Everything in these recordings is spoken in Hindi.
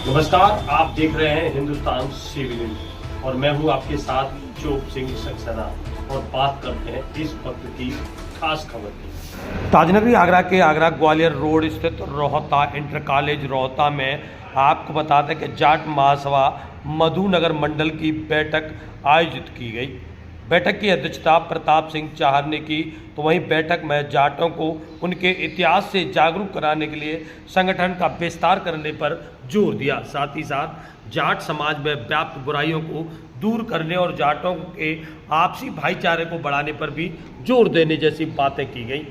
नमस्कार, आप देख रहे हैं हिंदुस्तान सिविल न्यूज और मैं हूं आपके साथ चोप सिंह सक्सेना और बात करते हैं इस वक्त की खास खबर की। ताजनगरी आगरा के आगरा ग्वालियर रोड स्थित रोहता इंटर कॉलेज रोहता में आपको बता दें कि जाट महासभा मधुनगर मंडल की बैठक आयोजित की गई। बैठक की अध्यक्षता प्रताप सिंह चाहर ने की। तो वहीं बैठक में जाटों को उनके इतिहास से जागरूक कराने के लिए संगठन का विस्तार करने पर जोर दिया। साथ ही साथ जाट समाज में व्याप्त बुराइयों को दूर करने और जाटों के आपसी भाईचारे को बढ़ाने पर भी जोर देने जैसी बातें की गई।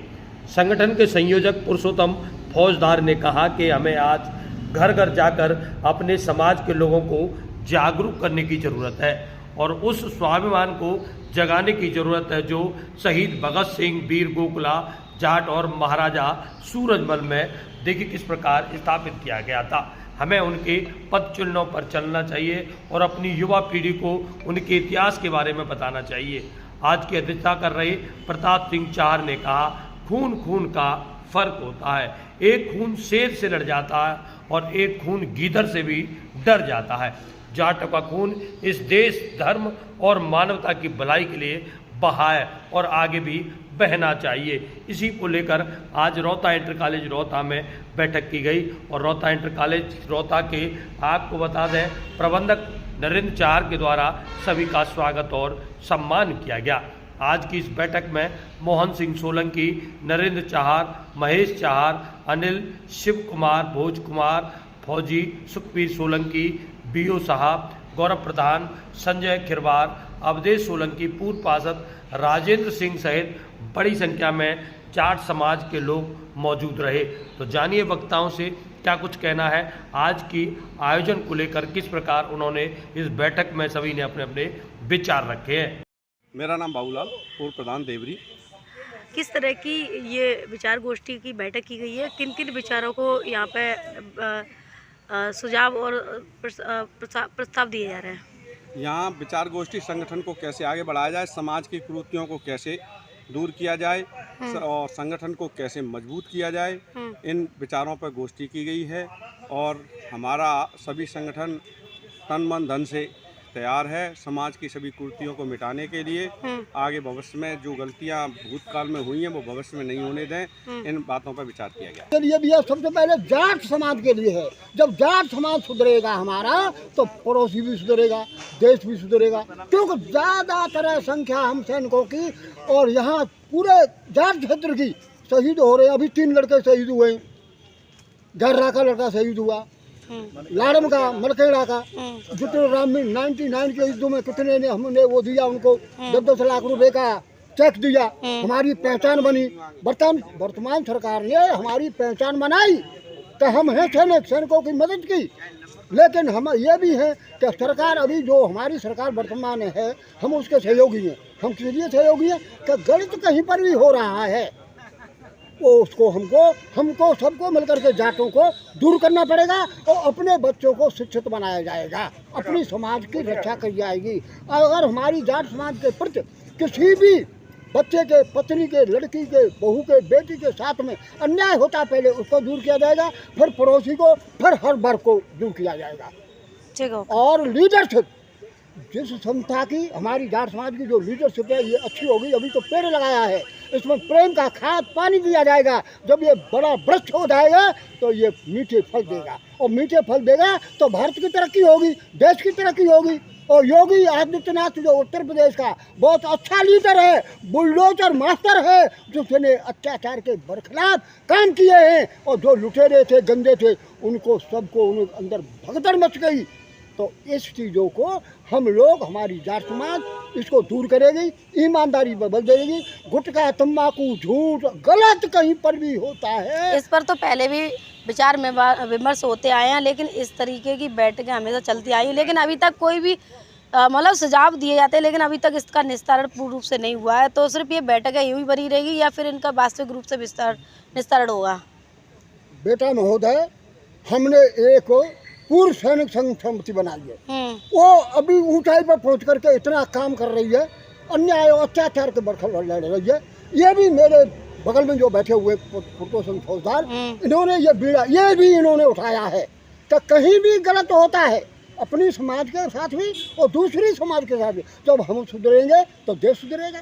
संगठन के संयोजक पुरुषोत्तम फौजदार ने कहा कि हमें आज घर घर जाकर अपने समाज के लोगों को जागरूक करने की ज़रूरत है और उस स्वाभिमान को जगाने की ज़रूरत है जो शहीद भगत सिंह, वीर गोकुला जाट और महाराजा सूरजमल में देखिए किस प्रकार स्थापित किया गया था। हमें उनके पद चिन्हों पर चलना चाहिए और अपनी युवा पीढ़ी को उनके इतिहास के बारे में बताना चाहिए। आज की अध्यक्षता कर रहे प्रताप सिंह चाहर ने कहा, खून खून का फर्क होता है। एक खून शेर से लड़ जाता है और एक खून गीदड़ से भी डर जाता है। जाटों का खून इस देश, धर्म और मानवता की भलाई के लिए बहा है और आगे भी बहना चाहिए। इसी को लेकर आज रोहता इंटर कॉलेज रोहता में बैठक की गई और रोहता इंटर कॉलेज रोहता के आपको बता दें प्रबंधक नरेंद्र चाहर के द्वारा सभी का स्वागत और सम्मान किया गया। आज की इस बैठक में मोहन सिंह सोलंकी, नरेंद्र चाहर, महेश चाहर, अनिल, शिव कुमार, भोज कुमार, फौजी, सुखबीर सोलंकी, बीओ साहब, गौरव प्रधान, संजय खिरवार, अवधेश सोलंकी, पूर्व पार्षद राजेंद्र सिंह सहित बड़ी संख्या में जाट समाज के लोग मौजूद रहे। तो जानिए वक्ताओं से क्या कुछ कहना है आज की आयोजन को लेकर, किस प्रकार उन्होंने इस बैठक में सभी ने अपने अपने विचार रखे हैं। मेरा नाम बाबूलाल, पूर्व प्रधान देवरी। किस तरह की ये विचार गोष्ठी की बैठक की गई है? किन किन विचारों को यहाँ पे सुझाव और प्रस्ताव दिए जा रहे हैं? यहाँ विचार गोष्ठी संगठन को कैसे आगे बढ़ाया जाए, समाज की कुरीतियों को कैसे दूर किया जाए और संगठन को कैसे मजबूत किया जाए, इन विचारों पर गोष्ठी की गई है। और हमारा सभी संगठन तन मन धन से तैयार है समाज की सभी कुरीतियों को मिटाने के लिए। आगे भविष्य में जो गलतियां भूतकाल में हुई हैं वो भविष्य में नहीं होने दें, इन बातों पर विचार किया गया। ये भी सबसे पहले जाट समाज के लिए है। जब जाट समाज सुधरेगा हमारा तो पड़ोसी भी सुधरेगा, देश भी सुधरेगा। क्योंकि ज़्यादातर संख्या हम सैनिकों की और यहाँ पूरे जाट क्षेत्र की शहीद हो रहे हैं। अभी 3 लड़के शहीद हुए, गर्रा का लड़का शहीद हुआ, लाड़म का, मलकेड़ा का, जितने राम में 99 के युद्ध में कितने ने हमने वो दिया उनको 10-10 लाख रुपए का चेक दिया। हमारी पहचान बनी। वर्तमान सरकार ने हमारी पहचान बनाई तो हम हैं सैनिकों की मदद की। लेकिन हम ये भी हैं कि सरकार अभी जो हमारी सरकार वर्तमान है हम उसके सहयोगी हैं। हम किस लिए सहयोगी हैं कि गलत कहीं पर भी हो रहा है वो उसको हमको सबको मिलकर के जाटों को दूर करना पड़ेगा और अपने बच्चों को शिक्षित बनाया जाएगा, अपनी समाज की रक्षा की जाएगी। अगर हमारी जाट समाज के प्रति किसी भी बच्चे के, पत्नी के, लड़की के, बहू के, बेटी के साथ में अन्याय होता पहले उसको दूर किया जाएगा, फिर पड़ोसी को, फिर हर वर्ग को दूर किया जाएगा। और लीडरशिप जिस संस्था की हमारी जाट समाज की जो लीडरशिप है ये अच्छी होगी। अभी तो पेड़ लगाया है, इसमें प्रेम का खाद पानी दिया जाएगा। जब ये बड़ा वृक्ष हो जाएगा तो ये मीठे फल देगा और मीठे फल देगा तो भारत की तरक्की होगी, देश की तरक्की होगी। और योगी आदित्यनाथ जो उत्तर प्रदेश का बहुत अच्छा लीडर है, बुलडोजर मास्टर है, जिसने अत्याचार के बरखिलाफ काम किए हैं और जो लुटेरे थे, गंदे थे, उनको सबको उनके अंदर भगदड़ मच गई। तो इस चीज़ों को हम लोग, हमारी जाट समाज इसको दूर करेगी, ईमानदारी बदल देगी। गुटखा, तंबाकू, झूठ, गलत कहीं पर भी होता है। इस पर तो पहले भी विचार विमर्श होते आए हैं, लेकिन इस तरीके की बैठकें हमेशा चलती आई। लेकिन अभी तक कोई भी मतलब सुझाव दिए जाते हैं, लेकिन अभी तक इसका निस्तारण पूर्ण रूप से नहीं हुआ है। तो सिर्फ ये बैठकें यूँ ही बनी रहेगी या फिर इनका वास्तविक रूप से निस्तारण होगा? बेटा महोदय, हमने एक पूर्व सैनिक संघ समिति बनाई है। वो अभी ऊंचाई पर पहुंच करके इतना काम कर रही है, अन्याय और अत्याचार के बरखलाफ लड़ रही है। ये भी मेरे बगल में जो बैठे हुए पुरुषोत्तम फौजदार, इन्होंने ये बीड़ा ये भी इन्होंने उठाया है तो कहीं भी गलत होता है, अपनी समाज के साथ भी और दूसरी समाज के साथ भी। जब हम सुधरेंगे तो देश सुधरेगा।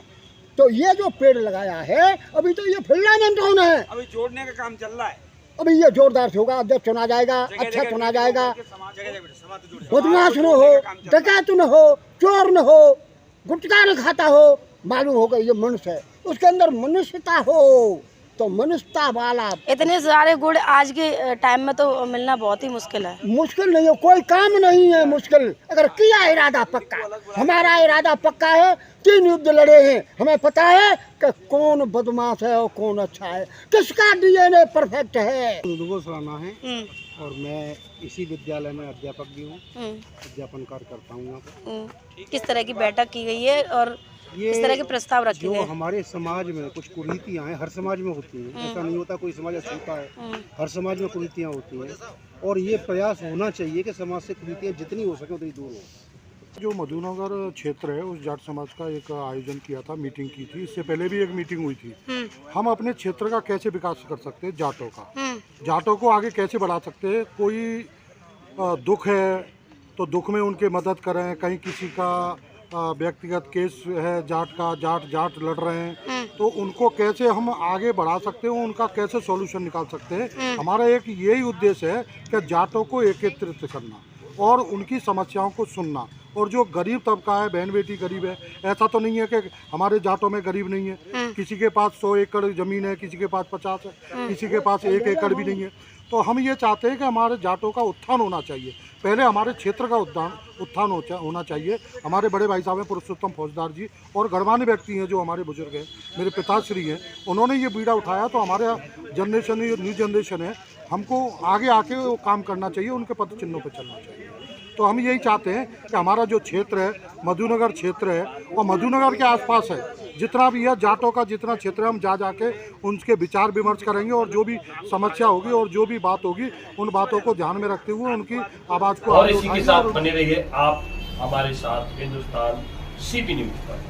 तो ये जो पेड़ लगाया है, अभी तो ये फंडामेंट होना है, अभी जोड़ने का काम चल रहा है। अभी ये जोरदार से होगा, अध्यक्ष चुना जाएगा, अच्छा चुना जाएगा, समाज बदमाश न हो, डकैत न हो, चोर न हो, गुटखा न खाता हो, मालूम होगा ये मनुष्य है, उसके अंदर मनुष्यता हो, तो मनुष्यता वाला। इतने सारे गुण आज के टाइम में तो मिलना बहुत ही मुश्किल है। मुश्किल नहीं है, कोई काम नहीं है मुश्किल, अगर किया इरादा पक्का। हमारा इरादा पक्का है, 3 युद्ध लड़े हैं, हमें पता है कि कौन बदमाश है और कौन अच्छा है, किसका डीएनए परफेक्ट है। दुर्गो सराना है और मैं इसी विद्यालय में अध्यापक भी हूँ, अध्यापन कार्य करता हूँ यहाँ पर। किस तरह की बैठक की गई है और इस तरह के प्रस्ताव रखे गए? जो हमारे समाज में कुछ कुरीतियाँ हैं, हर समाज में होती हैं, ऐसा नहीं होता कोई समाज अच्छा है, हर समाज में कुरीतियाँ होती हैं और ये प्रयास होना चाहिए कि समाज से कुरीतियाँ जितनी हो सके उतनी दूर हो। जो मधुनगर क्षेत्र है उस जाट समाज का एक आयोजन किया था, मीटिंग की थी, इससे पहले भी एक मीटिंग हुई थी। हम अपने क्षेत्र का कैसे विकास कर सकते हैं, जाटों का, जाटों को आगे कैसे बढ़ा सकते हैं। कोई दुख है तो दुख में उनके मदद करें, कहीं किसी का व्यक्तिगत केस है जाट का, जाट लड़ रहे हैं तो उनको कैसे हम आगे बढ़ा सकते हैं, उनका कैसे सॉल्यूशन निकाल सकते हैं। हमारा एक यही उद्देश्य है कि जाटों को एकत्रित करना और उनकी समस्याओं को सुनना। और जो गरीब तबका है, बहन बेटी गरीब है, ऐसा तो नहीं है कि हमारे जाटों में गरीब नहीं है, किसी के पास 100 एकड़ ज़मीन है, किसी के पास 50 है, किसी के पास 1 एकड़ भी नहीं है। तो हम ये चाहते हैं कि हमारे जाटों का उत्थान होना चाहिए, पहले हमारे क्षेत्र का उत्थान होना चाहिए। हमारे बड़े भाई साहब हैं पुरुषोत्तम फौजदार जी, और गणमान्य व्यक्ति हैं जो हमारे बुजुर्ग हैं, मेरे पिताश्री हैं, उन्होंने ये बीड़ा उठाया। तो हमारे जनरेशन, ये न्यू जनरेशन है, हमको आगे आके वो काम करना चाहिए, उनके पद चिन्हों पर चलना चाहिए। तो हम यही चाहते हैं कि हमारा जो क्षेत्र है, मधुनगर क्षेत्र है, और मधुनगर के आसपास है जितना भी है जाटों का जितना क्षेत्र है, हम जाके उनके विचार विमर्श करेंगे और जो भी समस्या होगी और जो भी बात होगी उन बातों को ध्यान में रखते हुए उनकी आवाज़ को और इसी के साथ बने रहिए आप हमारे साथ हिंदुस्तान CP न्यूज़ पर।